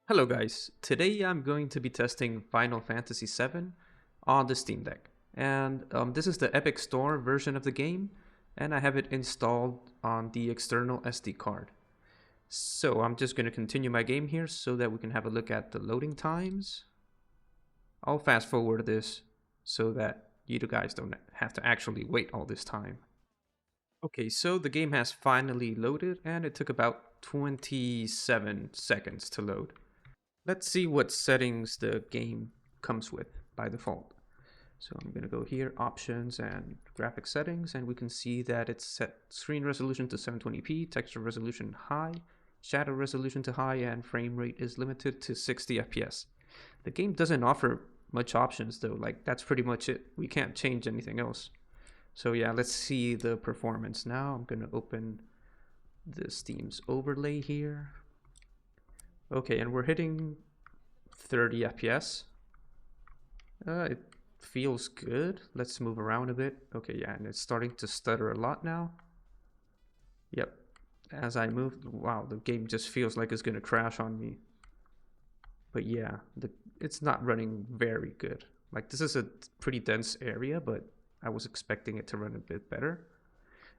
Hello guys, today I'm going to be testing Final Fantasy VII on the Steam Deck. And this is the Epic Store version of the game, and I have it installed on the external SD card. So I'm just going to continue my game here so that we can have a look at the loading times. I'll fast forward this so that you guys don't have to actually wait all this time. Okay, so the game has finally loaded and it took about 27 seconds to load. Let's see what settings the game comes with by default. So I'm going to go here, options and graphic settings, and we can see that it's set screen resolution to 720p, texture resolution high, shadow resolution to high, and frame rate is limited to 60 FPS. The game doesn't offer much options though, like that's pretty much it. We can't change anything else. So yeah, let's see the performance now. I'm going to open the Steam's overlay here. Okay, and we're hitting 30 FPS. It feels good. Let's move around a bit. Okay, yeah, and it's starting to stutter a lot now. Yep. As I move, wow, the game just feels like it's gonna crash on me. But yeah, it's not running very good. Like this is a pretty dense area, but I was expecting it to run a bit better.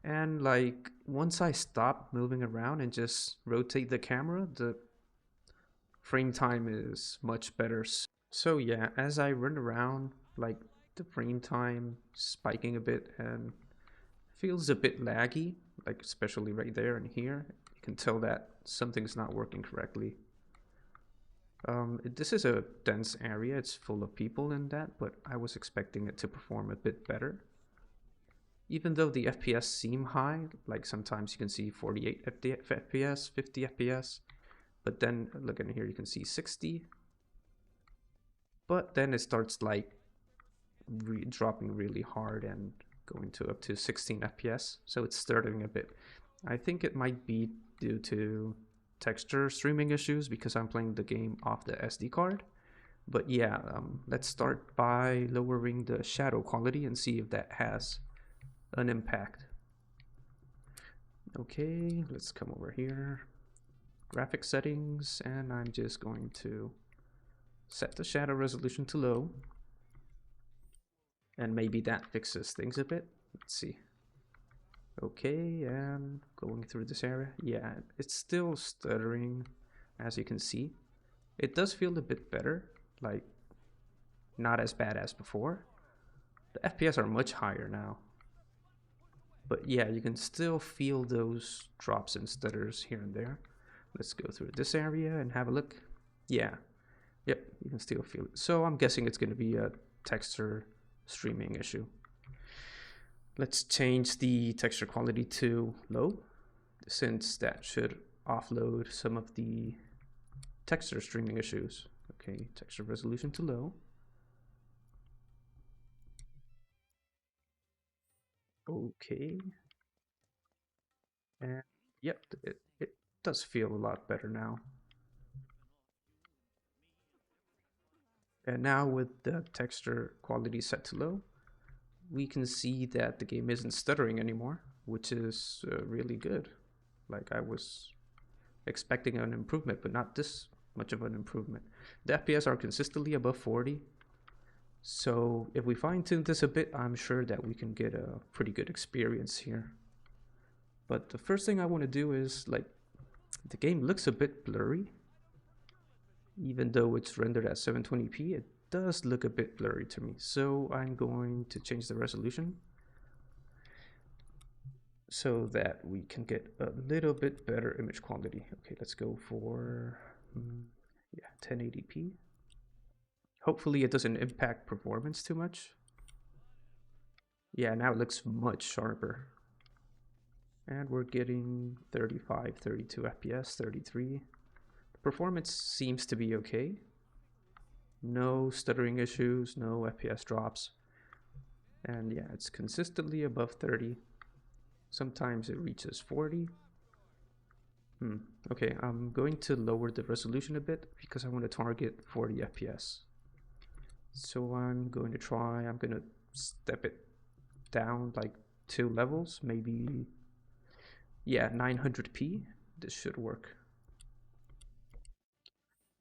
And like once I stop moving around and just rotate the camera, the frame time is much better. So yeah, as I run around, like the frame time spiking a bit and feels a bit laggy, like especially right there and here. You can tell that something's not working correctly. This is a dense area, it's full of people in that, but I was expecting it to perform a bit better. Even though the FPS seem high, like sometimes you can see 48 FPS, 50 FPS, but then look in here, you can see 60. But then it starts like dropping really hard and going to up to 16 FPS. So it's stuttering a bit. I think it might be due to texture streaming issues because I'm playing the game off the SD card. But yeah, let's start by lowering the shadow quality and see if that has an impact. Okay, let's come over here. Graphic settings, and I'm just going to set the shadow resolution to low. And maybe that fixes things a bit. Let's see. Okay, and going through this area. Yeah, it's still stuttering, as you can see. It does feel a bit better, like not as bad as before. The FPS are much higher now. But yeah, you can still feel those drops and stutters here and there. Let's go through this area and have a look. Yeah, yep, you can still feel it. So I'm guessing it's going to be a texture streaming issue. Let's change the texture quality to low, since that should offload some of the texture streaming issues. Okay, texture resolution to low. Okay. And yep, it does feel a lot better now. And now with the texture quality set to low, we can see that the game isn't stuttering anymore, which is really good. Like I was expecting an improvement, but not this much of an improvement. The FPS are consistently above 40. So if we fine tune this a bit, I'm sure that we can get a pretty good experience here. But the first thing I want to do is like, the game looks a bit blurry. Even though it's rendered at 720p, it does look a bit blurry to me. So I'm going to change the resolution so that we can get a little bit better image quality. Okay, let's go for 1080p. Hopefully it doesn't impact performance too much. Yeah, now it looks much sharper. And we're getting 35, 32 FPS, 33. The performance seems to be okay. No stuttering issues, no FPS drops. And yeah, it's consistently above 30. Sometimes it reaches 40. Okay, I'm going to lower the resolution a bit because I want to target 40 FPS. So I'm going to step it down like 2 levels, maybe, yeah, 900p. This should work.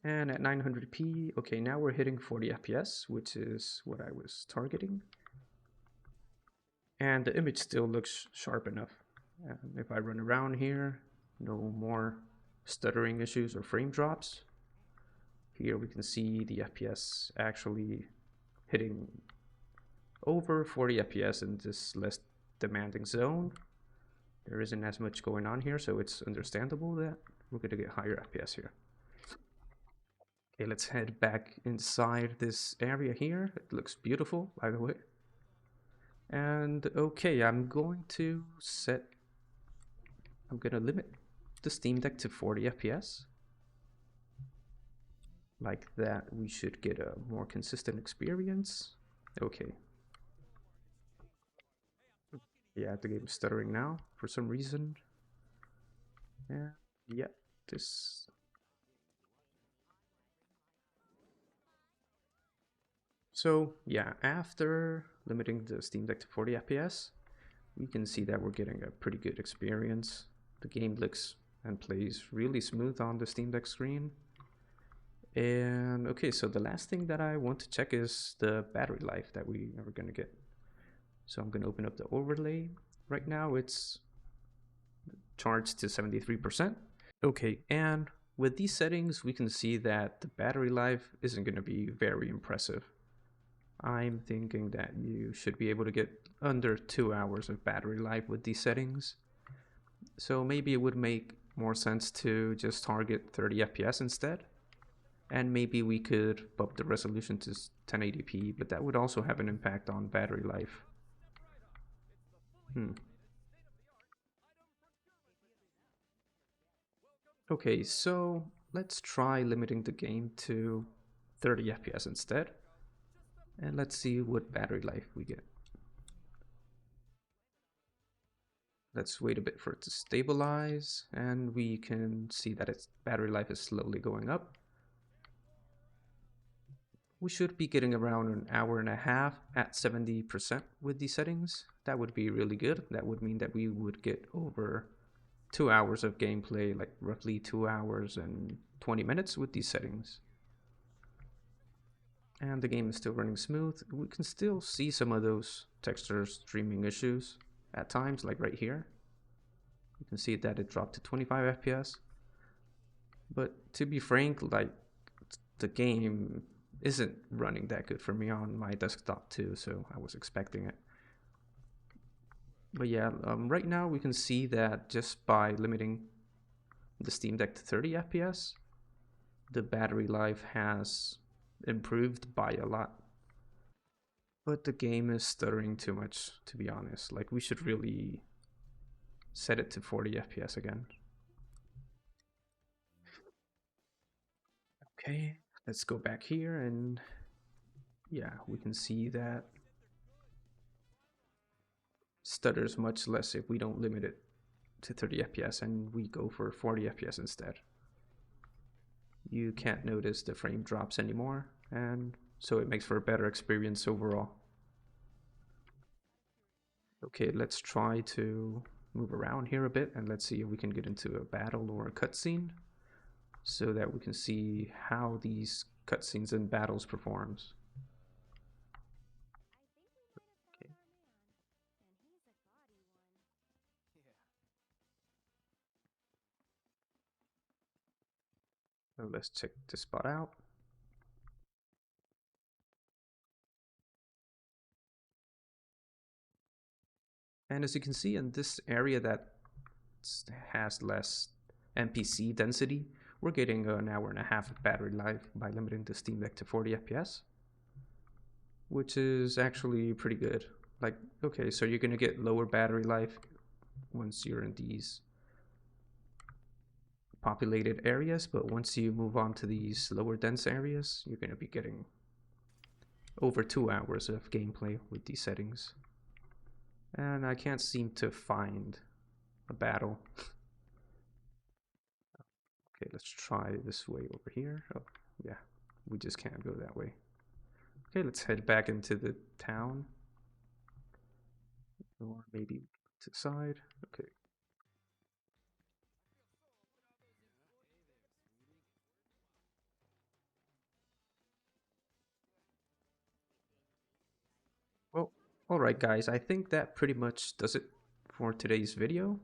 And at 900p, okay, now we're hitting 40 FPS, which is what I was targeting. And the image still looks sharp enough. If I run around here, no more stuttering issues or frame drops. Here we can see the FPS actually hitting over 40 FPS in this less demanding zone. There isn't as much going on here, so it's understandable that we're going to get higher FPS here. Okay, let's head back inside this area here. It looks beautiful, by the way. And okay, I'm going to limit the Steam Deck to 40 FPS. Like that, we should get a more consistent experience. Okay. Yeah, the game's stuttering now for some reason. Yeah, this. So yeah, after limiting the Steam Deck to 40 FPS, we can see that we're getting a pretty good experience. The game looks and plays really smooth on the Steam Deck screen. And okay, so the last thing that I want to check is the battery life that we are going to get. So I'm going to open up the overlay. Right now it's charged to 73%. Okay, and with these settings, we can see that the battery life isn't going to be very impressive. I'm thinking that you should be able to get under 2 hours of battery life with these settings. So maybe it would make more sense to just target 30 FPS instead. And maybe we could bump the resolution to 1080p, but that would also have an impact on battery life. Okay, so let's try limiting the game to 30 FPS instead. And let's see what battery life we get. Let's wait a bit for it to stabilize, and we can see that its battery life is slowly going up. We should be getting around an hour and a half at 70% with these settings. That would be really good. That would mean that we would get over 2 hours of gameplay, like roughly 2 hours and 20 minutes with these settings. And the game is still running smooth. We can still see some of those texture streaming issues at times, like right here. You can see that it dropped to 25 FPS. But to be frank, like the game isn't running that good for me on my desktop too, so I was expecting it. But yeah, right now we can see that just by limiting the Steam Deck to 30 FPS, the battery life has improved by a lot. But the game is stuttering too much, to be honest. Like, we should really set it to 40 FPS again. Okay, let's go back here, and yeah, we can see that stutters much less if we don't limit it to 30 FPS and we go for 40 FPS instead. You can't notice the frame drops anymore, and so it makes for a better experience overall. Okay, let's try to move around here a bit, and let's see if we can get into a battle or a cutscene so that we can see how these cutscenes and battles performs. Okay. So let's check this spot out. And as you can see in this area that has less NPC density, we're getting an hour and a half of battery life by limiting the Steam Deck to 40 FPS, which is actually pretty good. Like, okay, so you're gonna get lower battery life once you're in these populated areas, but once you move on to these lower dense areas, you're gonna be getting over 2 hours of gameplay with these settings. And I can't seem to find a battle. Okay, let's try this way over here. Oh, yeah, we just can't go that way. Okay, let's head back into the town. Or maybe to the side. Okay. Alright guys, I think that pretty much does it for today's video.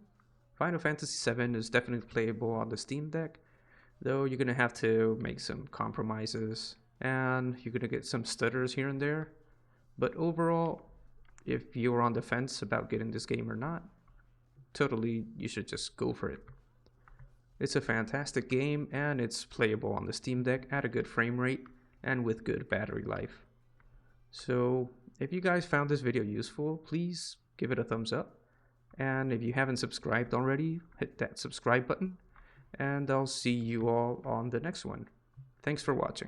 Final Fantasy VII is definitely playable on the Steam Deck, though you're gonna have to make some compromises and you're gonna get some stutters here and there. But overall, if you're on the fence about getting this game or not, totally you should just go for it. It's a fantastic game and it's playable on the Steam Deck at a good frame rate and with good battery life. So if you guys found this video useful, please give it a thumbs up. And if you haven't subscribed already, hit that subscribe button. And I'll see you all on the next one. Thanks for watching.